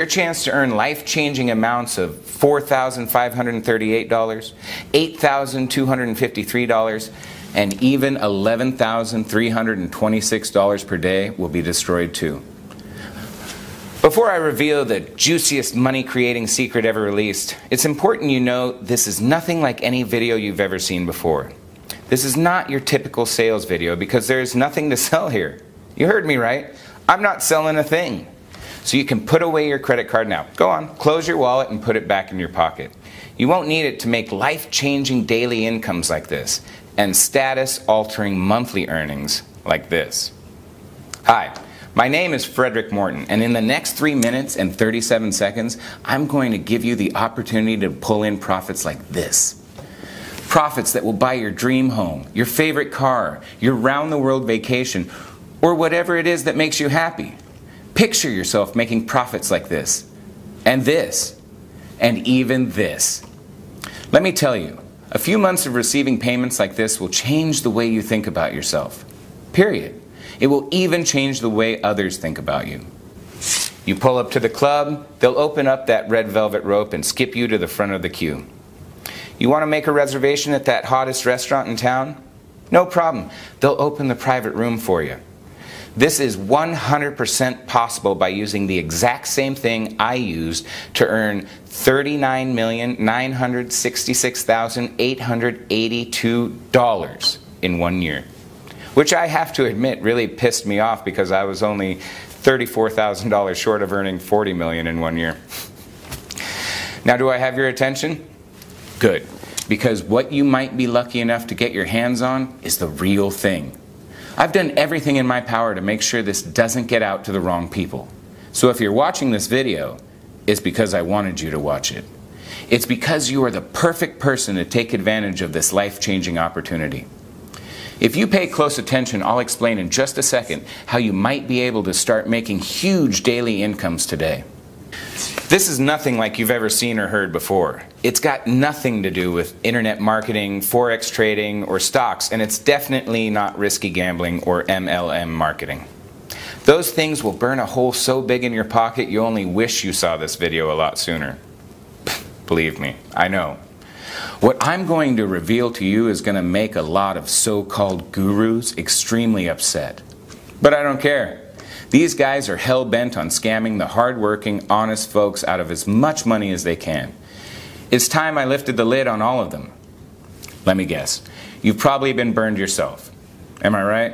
Your chance to earn life-changing amounts of $4,538, $8,253, and even $11,326 per day will be destroyed too. Before I reveal the juiciest money-creating secret ever released, it's important you know this is nothing like any video you've ever seen before. This is not your typical sales video because there's nothing to sell here. You heard me right. I'm not selling a thing. So you can put away your credit card now. Go on, close your wallet and put it back in your pocket. You won't need it to make life-changing daily incomes like this and status-altering monthly earnings like this. Hi, my name is Frederick Morton, and in the next 3 minutes and 37 seconds, I'm going to give you the opportunity to pull in profits like this. Profits that will buy your dream home, your favorite car, your round-the-world vacation, or whatever it is that makes you happy. Picture yourself making profits like this, and even this. Let me tell you, a few months of receiving payments like this will change the way you think about yourself. Period. It will even change the way others think about you. You pull up to the club, they'll open up that red velvet rope and skip you to the front of the queue. You want to make a reservation at that hottest restaurant in town? No problem. They'll open the private room for you. This is 100% possible by using the exact same thing I used to earn $39,966,882 in 1 year. Which I have to admit really pissed me off because I was only $34,000 short of earning $40 million in 1 year. Now, do I have your attention? Good, because what you might be lucky enough to get your hands on is the real thing. I've done everything in my power to make sure this doesn't get out to the wrong people. So if you're watching this video, it's because I wanted you to watch it. It's because you are the perfect person to take advantage of this life-changing opportunity. If you pay close attention, I'll explain in just a second how you might be able to start making huge daily incomes today. This is nothing like you've ever seen or heard before. It's got nothing to do with internet marketing, forex trading, or stocks, and it's definitely not risky gambling or MLM marketing. Those things will burn a hole so big in your pocket you only wish you saw this video a lot sooner. Believe me, I know. What I'm going to reveal to you is going to make a lot of so-called gurus extremely upset. But I don't care. These guys are hell-bent on scamming the hard-working, honest folks out of as much money as they can. It's time I lifted the lid on all of them. Let me guess. You've probably been burned yourself. Am I right?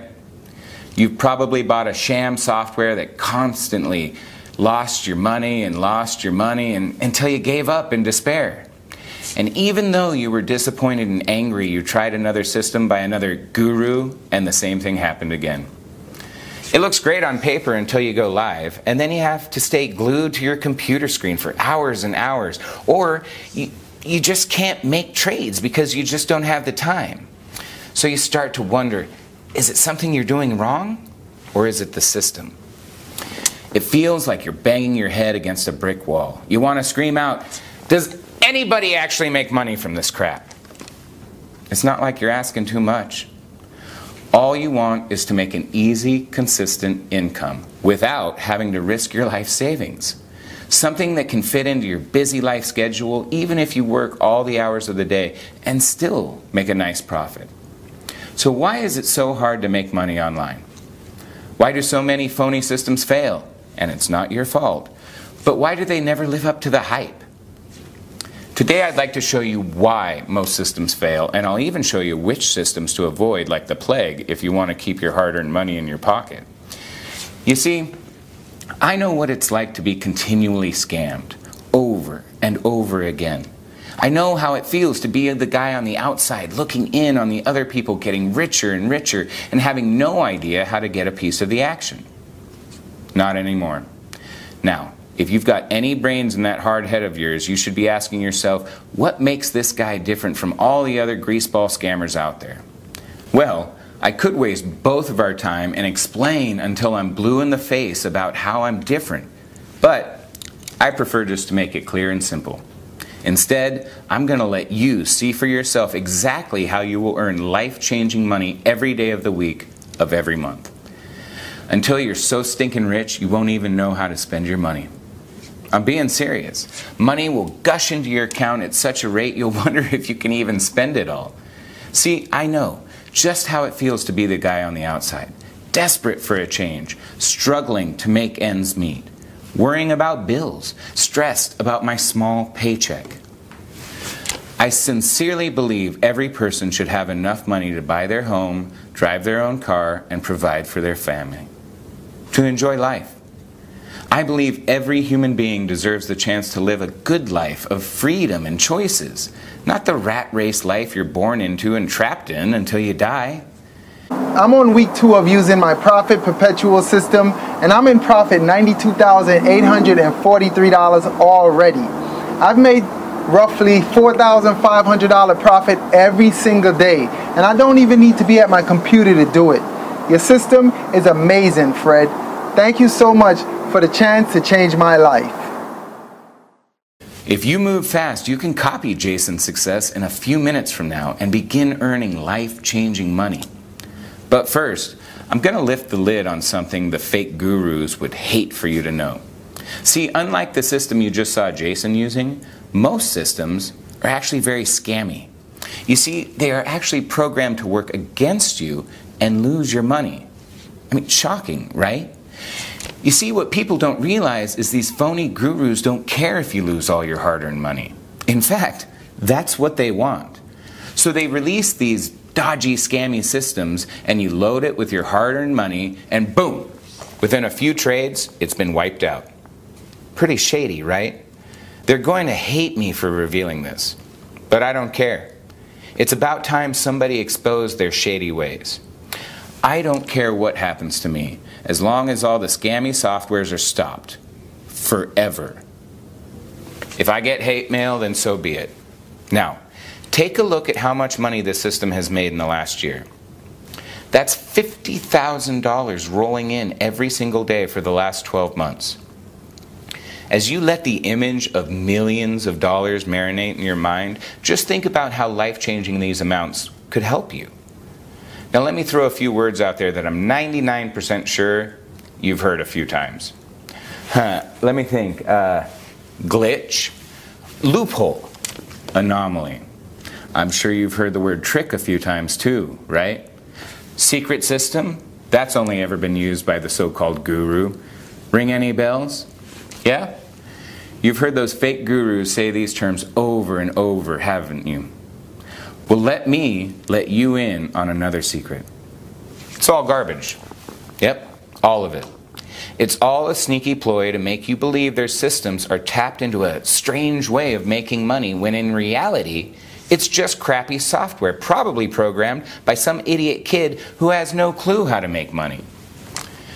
You've probably bought a sham software that constantly lost your money until you gave up in despair. And even though you were disappointed and angry, you tried another system by another guru, and the same thing happened again. It looks great on paper until you go live, and then you have to stay glued to your computer screen for hours and hours, or you just can't make trades because you just don't have the time. So you start to wonder, is it something you're doing wrong, or is it the system? It feels like you're banging your head against a brick wall. You want to scream out, does anybody actually make money from this crap? It's not like you're asking too much. All you want is to make an easy, consistent income without having to risk your life savings. Something that can fit into your busy life schedule even if you work all the hours of the day and still make a nice profit. So why is it so hard to make money online? Why do so many phony systems fail? And it's not your fault. But why do they never live up to the hype? Today I'd like to show you why most systems fail, and I'll even show you which systems to avoid like the plague if you want to keep your hard-earned money in your pocket. You see, I know what it's like to be continually scammed, over and over again. I know how it feels to be the guy on the outside looking in on the other people getting richer and richer and having no idea how to get a piece of the action. Not anymore. Now, if you've got any brains in that hard head of yours, you should be asking yourself, what makes this guy different from all the other greaseball scammers out there? Well, I could waste both of our time and explain until I'm blue in the face about how I'm different, but I prefer just to make it clear and simple. Instead, I'm going to let you see for yourself exactly how you will earn life-changing money every day of the week of every month. Until you're so stinking rich, you won't even know how to spend your money. I'm being serious. Money will gush into your account at such a rate you'll wonder if you can even spend it all. See, I know just how it feels to be the guy on the outside, desperate for a change, struggling to make ends meet, worrying about bills, stressed about my small paycheck. I sincerely believe every person should have enough money to buy their home, drive their own car, and provide for their family, to enjoy life. I believe every human being deserves the chance to live a good life of freedom and choices, not the rat race life you're born into and trapped in until you die. I'm on week 2 of using my Profit Perpetual system, and I'm in profit $92,843 already. I've made roughly $4,500 profit every single day, and I don't even need to be at my computer to do it. Your system is amazing, Fred. Thank you so much for the chance to change my life. If you move fast, you can copy Jason's success in a few minutes from now and begin earning life-changing money. But first, I'm going to lift the lid on something the fake gurus would hate for you to know. See, unlike the system you just saw Jason using, most systems are actually very scammy. You see, they are actually programmed to work against you and lose your money. I mean, shocking, right? You see, what people don't realize is these phony gurus don't care if you lose all your hard-earned money. In fact, that's what they want. So they release these dodgy, scammy systems, and you load it with your hard-earned money, and boom! Within a few trades, it's been wiped out. Pretty shady, right? They're going to hate me for revealing this, but I don't care. It's about time somebody exposed their shady ways. I don't care what happens to me, as long as all the scammy softwares are stopped. Forever. If I get hate mail, then so be it. Now, take a look at how much money this system has made in the last year. That's $50,000 rolling in every single day for the last 12 months. As you let the image of millions of dollars marinate in your mind, just think about how life-changing these amounts could help you. Now let me throw a few words out there that I'm 99% sure you've heard a few times. Let me think. Glitch, loophole, anomaly. I'm sure you've heard the word trick a few times too, right? Secret system, that's only ever been used by the so-called guru. Ring any bells? Yeah? You've heard those fake gurus say these terms over and over, haven't you? Well, let me let you in on another secret. It's all garbage. Yep, all of it. It's all a sneaky ploy to make you believe their systems are tapped into a strange way of making money, when in reality, it's just crappy software, probably programmed by some idiot kid who has no clue how to make money.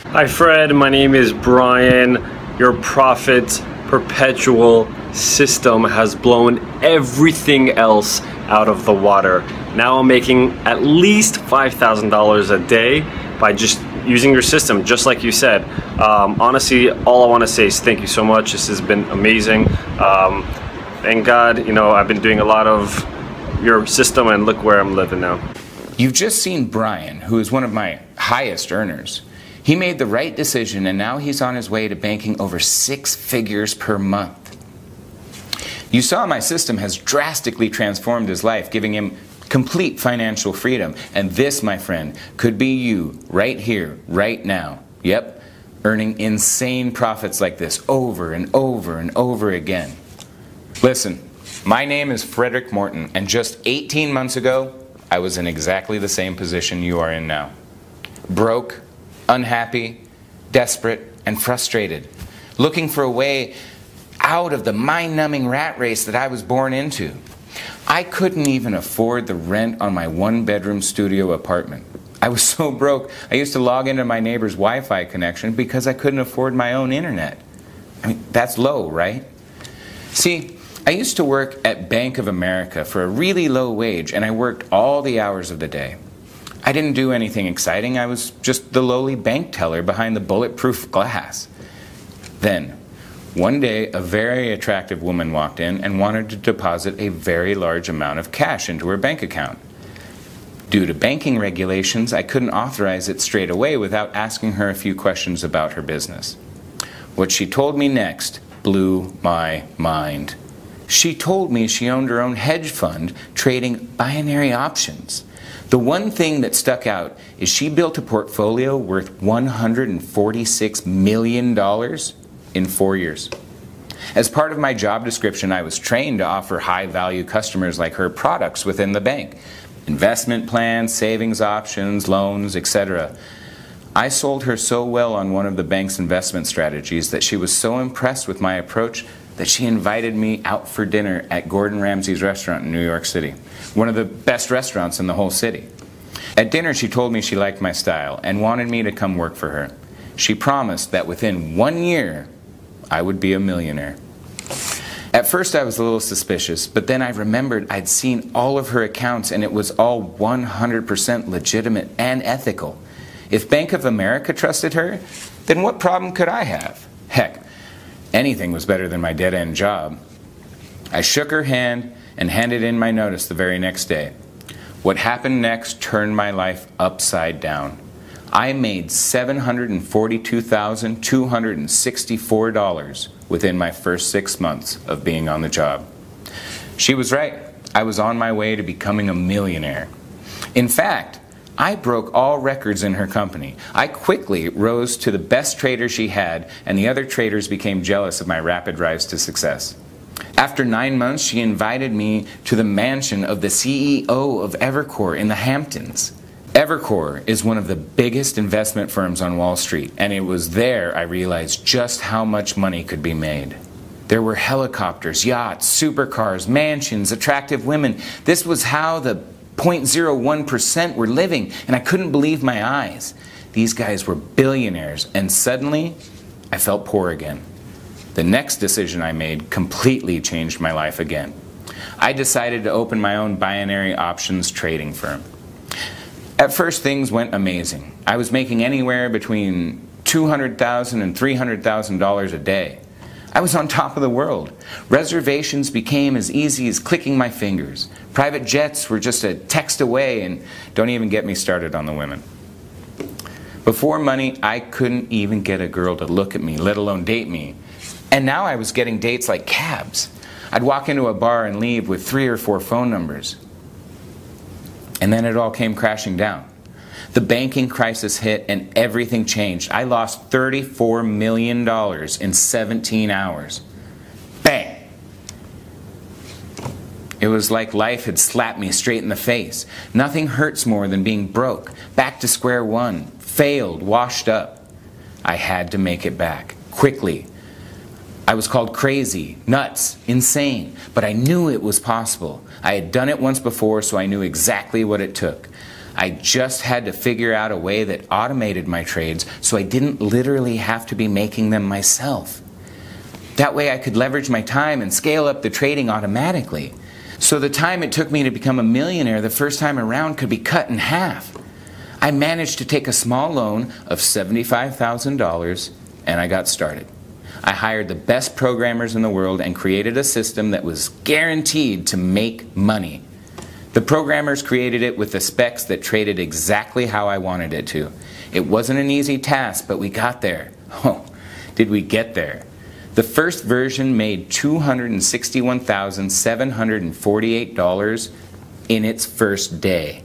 Hi Fred, my name is Brian. Your Profit Perpetual system has blown everything else out of the water. Now I'm making at least $5,000 a day by just using your system, just like you said. Honestly, all I want to say is thank you so much. This has been amazing. Thank God, you know, I've been doing a lot of your system, and look where I'm living now. You've just seen Brian, who is one of my highest earners. He made the right decision, and now he's on his way to banking over 6 figures per month. You saw my system has drastically transformed his life, giving him complete financial freedom. And this, my friend, could be you right here, right now. Yep, earning insane profits like this over and over and over again. Listen, my name is Frederick Morton, and just 18 months ago, I was in exactly the same position you are in now. Broke, unhappy, desperate, and frustrated, looking for a way out of the mind-numbing rat race that I was born into. I couldn't even afford the rent on my 1-bedroom studio apartment. I was so broke, I used to log into my neighbor's Wi-Fi connection because I couldn't afford my own internet. I mean, that's low, right? See, I used to work at Bank of America for a really low wage, and I worked all the hours of the day. I didn't do anything exciting. I was just the lowly bank teller behind the bulletproof glass. Then, one day, a very attractive woman walked in and wanted to deposit a very large amount of cash into her bank account. Due to banking regulations, I couldn't authorize it straight away without asking her a few questions about her business. What she told me next blew my mind. She told me she owned her own hedge fund trading binary options. The one thing that stuck out is she built a portfolio worth $146 million in 4 years. As part of my job description, I was trained to offer high-value customers like her products within the bank. Investment plans, savings options, loans, etc. I sold her so well on one of the bank's investment strategies that she was so impressed with my approach that she invited me out for dinner at Gordon Ramsay's restaurant in New York City, one of the best restaurants in the whole city. At dinner, she told me she liked my style and wanted me to come work for her. She promised that within 1 year, I would be a millionaire. At first I was a little suspicious, but then I remembered I'd seen all of her accounts and it was all 100% legitimate and ethical. If Bank of America trusted her, then what problem could I have? Heck, anything was better than my dead-end job. I shook her hand and handed in my notice the very next day. What happened next turned my life upside down. I made $742,264 within my first 6 months of being on the job. She was right. I was on my way to becoming a millionaire. In fact, I broke all records in her company. I quickly rose to the best trader she had, and the other traders became jealous of my rapid rise to success. After 9 months, she invited me to the mansion of the CEO of Evercore in the Hamptons. Evercore is one of the biggest investment firms on Wall Street, and it was there I realized just how much money could be made. There were helicopters, yachts, supercars, mansions, attractive women. This was how the 0.01% were living, and I couldn't believe my eyes. These guys were billionaires, and suddenly I felt poor again. The next decision I made completely changed my life again. I decided to open my own binary options trading firm. At first, things went amazing. I was making anywhere between $200,000 and $300,000 a day. I was on top of the world. Reservations became as easy as clicking my fingers. Private jets were just a text away, and don't even get me started on the women. Before money, I couldn't even get a girl to look at me, let alone date me. And now I was getting dates like cabs. I'd walk into a bar and leave with 3 or 4 phone numbers. And then it all came crashing down. The banking crisis hit and everything changed. I lost $34 million in 17 hours. Bang! It was like life had slapped me straight in the face. Nothing hurts more than being broke, back to square one, failed, washed up. I had to make it back, quickly. I was called crazy, nuts, insane, but I knew it was possible. I had done it once before, so I knew exactly what it took. I just had to figure out a way that automated my trades so I didn't literally have to be making them myself. That way I could leverage my time and scale up the trading automatically. So the time it took me to become a millionaire the first time around could be cut in half. I managed to take a small loan of $75,000 and I got started. I hired the best programmers in the world and created a system that was guaranteed to make money. The programmers created it with the specs that traded exactly how I wanted it to. It wasn't an easy task, but we got there. Oh, did we get there? The first version made $261,748 in its first day.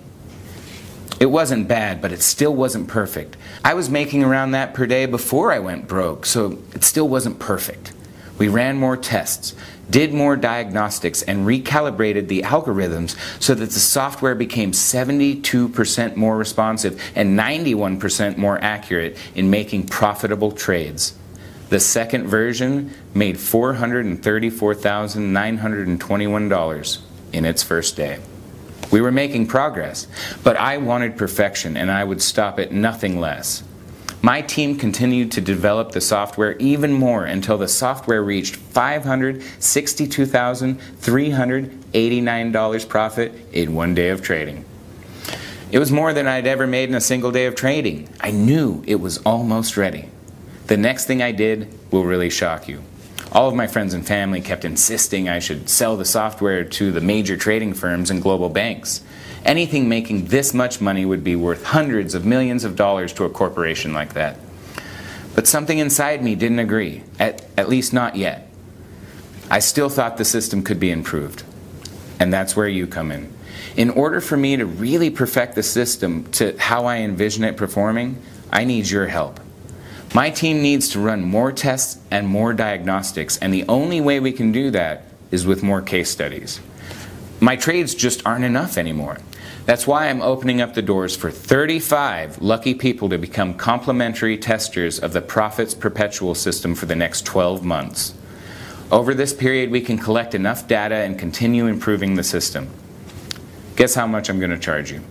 It wasn't bad, but it still wasn't perfect. I was making around that per day before I went broke, so it still wasn't perfect. We ran more tests, did more diagnostics, and recalibrated the algorithms so that the software became 72% more responsive and 91% more accurate in making profitable trades. The second version made $434,921 in its first day. We were making progress, but I wanted perfection and I would stop at nothing less. My team continued to develop the software even more until the software reached $562,389 profit in 1 day of trading. It was more than I'd ever made in a single day of trading. I knew it was almost ready. The next thing I did will really shock you. All of my friends and family kept insisting I should sell the software to the major trading firms and global banks. Anything making this much money would be worth hundreds of millions of dollars to a corporation like that. But something inside me didn't agree, at least not yet. I still thought the system could be improved. And that's where you come in. In order for me to really perfect the system to how I envision it performing, I need your help. My team needs to run more tests and more diagnostics, and the only way we can do that is with more case studies. My trades just aren't enough anymore. That's why I'm opening up the doors for 35 lucky people to become complimentary testers of the Profits Perpetual system for the next 12 months. Over this period, we can collect enough data and continue improving the system. Guess how much I'm going to charge you?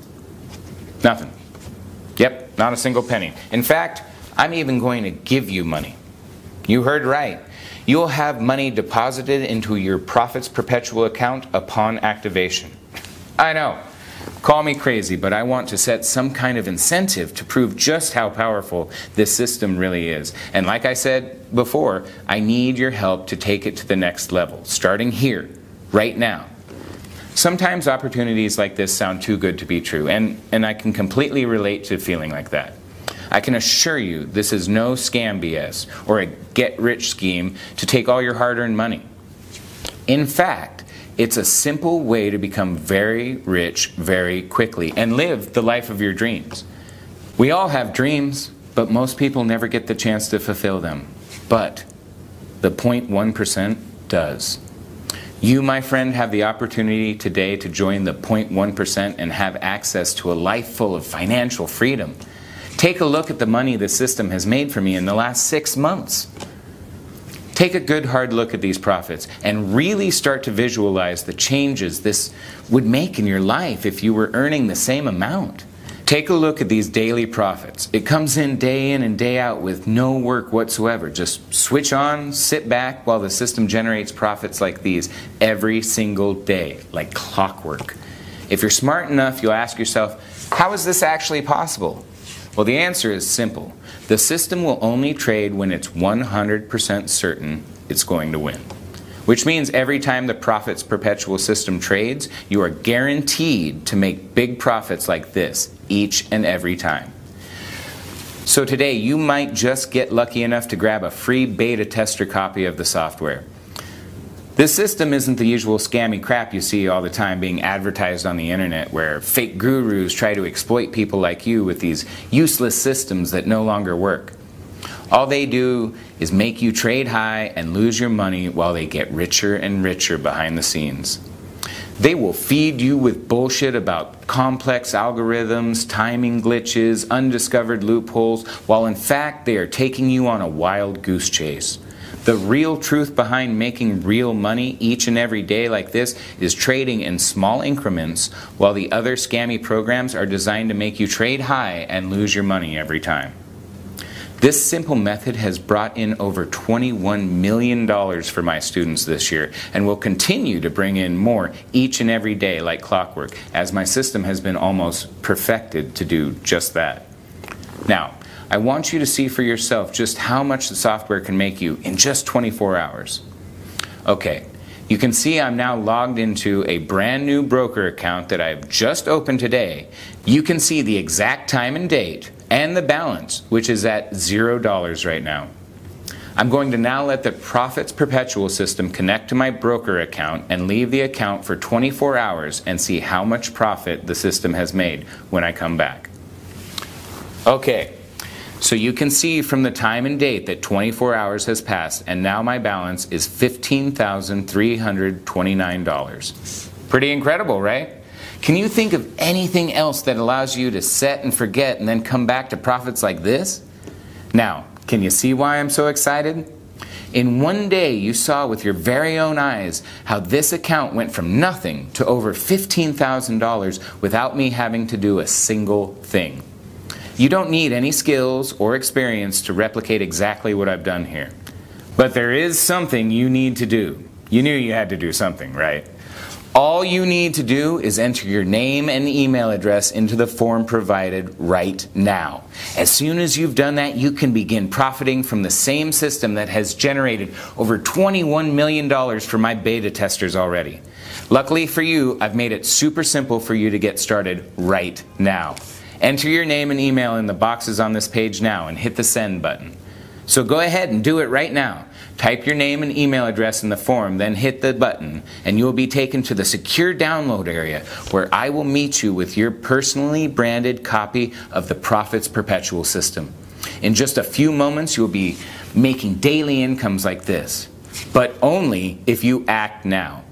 Nothing. Yep, not a single penny. In fact, I'm even going to give you money. You heard right. You'll have money deposited into your Profits Perpetual account upon activation. I know. Call me crazy, but I want to set some kind of incentive to prove just how powerful this system really is. And like I said before, I need your help to take it to the next level, starting here, right now. Sometimes opportunities like this sound too good to be true, and I can completely relate to feeling like that. I can assure you this is no scam BS or a get-rich scheme to take all your hard-earned money. In fact, it's a simple way to become very rich very quickly and live the life of your dreams. We all have dreams, but most people never get the chance to fulfill them. But the 0.1% does. You, my friend, have the opportunity today to join the 0.1% and have access to a life full of financial freedom. Take a look at the money the system has made for me in the last 6 months. Take a good hard look at these profits and really start to visualize the changes this would make in your life if you were earning the same amount. Take a look at these daily profits. It comes in and day out with no work whatsoever. Just switch on, sit back while the system generates profits like these every single day, like clockwork. If you're smart enough, you'll ask yourself, how is this actually possible? Well, the answer is simple. The system will only trade when it's 100% certain it's going to win. Which means every time the Profits Perpetual system trades, you are guaranteed to make big profits like this each and every time. So today, you might just get lucky enough to grab a free beta tester copy of the software. This system isn't the usual scammy crap you see all the time being advertised on the internet, where fake gurus try to exploit people like you with these useless systems that no longer work. All they do is make you trade high and lose your money while they get richer and richer behind the scenes. They will feed you with bullshit about complex algorithms, timing glitches, undiscovered loopholes, while in fact they are taking you on a wild goose chase. The real truth behind making real money each and every day like this is trading in small increments, while the other scammy programs are designed to make you trade high and lose your money every time. This simple method has brought in over $21 million for my students this year and will continue to bring in more each and every day like clockwork, as my system has been almost perfected to do just that. Now, I want you to see for yourself just how much the software can make you in just 24 hours. Okay, you can see I'm now logged into a brand new broker account that I've just opened today. You can see the exact time and date and the balance, which is at $0 right now. I'm going to now let the Profits Perpetual system connect to my broker account and leave the account for 24 hours and see how much profit the system has made when I come back. Okay. So you can see from the time and date that 24 hours has passed, and now my balance is $15,329. Pretty incredible, right? Can you think of anything else that allows you to set and forget and then come back to profits like this? Now, can you see why I'm so excited? In one day, you saw with your very own eyes how this account went from nothing to over $15,000 without me having to do a single thing. You don't need any skills or experience to replicate exactly what I've done here. But there is something you need to do. You knew you had to do something, right? All you need to do is enter your name and email address into the form provided right now. As soon as you've done that, you can begin profiting from the same system that has generated over $21 million for my beta testers already. Luckily for you, I've made it super simple for you to get started right now. Enter your name and email in the boxes on this page now and hit the send button. So go ahead and do it right now. Type your name and email address in the form, then hit the button, and you will be taken to the secure download area where I will meet you with your personally branded copy of the Profits Perpetual system. In just a few moments, you'll be making daily incomes like this, but only if you act now.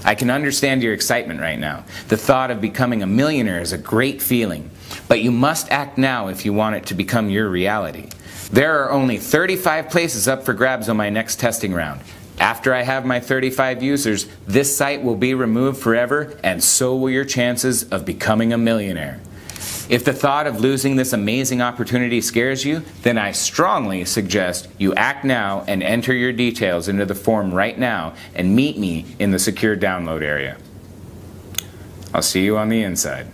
I can understand your excitement right now. The thought of becoming a millionaire is a great feeling, but you must act now if you want it to become your reality. There are only 35 places up for grabs on my next testing round. After I have my 35 users, this site will be removed forever, and so will your chances of becoming a millionaire. If the thought of losing this amazing opportunity scares you, then I strongly suggest you act now and enter your details into the form right now and meet me in the secure download area. I'll see you on the inside.